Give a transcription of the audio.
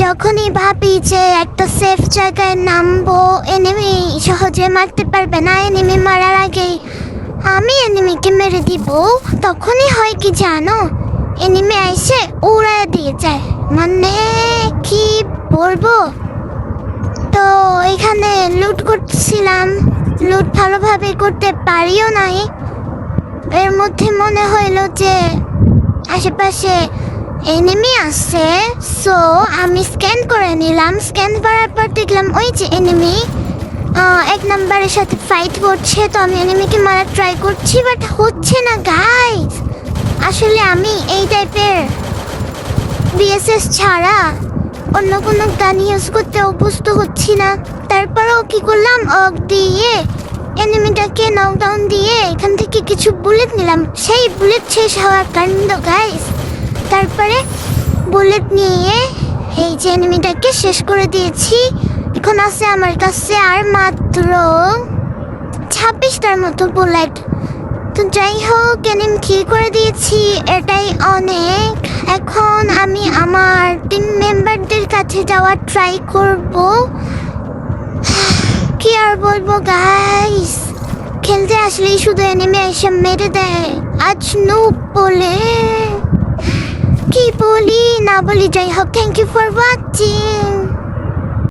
যখনই ভাবি যে একটা সেফ জায়গায় নামবো, এনিমি সহজে মারতে পারবে না, এনিমি মারার আগেই আমি এনিমিকে মেরে দিব, তখনই হয় কি জানো, এনিমি এসে উড়ায় দিয়ে যায়। মানে কি বলবো। তো এখানে লুট করছিলাম, লুট ভালোভাবে করতে পারিও নাই। এর মধ্যে মনে হইলো যে আশেপাশে এনিমি আছে, সো আমি স্ক্যান করে নিলাম। স্ক্যান করার পর দেখলাম ওই যে এনিমি এক নাম্বারের সাথে ফাইট করছে। তো আমি এনিমিকে মারার ট্রাই করছি, বাট হচ্ছে না গাইস। আসলে আমি এই টাইপের বিএসএস ছাড়া অন্য কোনো গান ইউজ করতে অভ্যস্ত হচ্ছি না। তারপরেও কি করলাম, অগ দিয়ে এনিমিটাকে নকডাউন দিয়ে এখান থেকে কিছু বুলেট নিলাম। সেই বুলেট শেষ হওয়ার কাণ্ড গাইস। তারপরে বুলেট নিয়ে এই যে এনিমিটাকে শেষ করে দিয়েছি। এখন আছে আমার কাছে আর মাত্র 26টার মতো বুলেট। তো যাই হোক, এনিমি কিল করে দিয়েছি, এটাই অনেক। এখন আমি আমার টিম মেম্বারদের কাছে যাওয়ার ট্রাই করব। কি আর বলবো গাইস, খেলতে আসলেই শুধু এনিমি এসে মেরে দেয়। আজ নুব বলে কি বলি না বলি, যাই হোক, থ্যাংক ইউ ফর ওয়াচিং।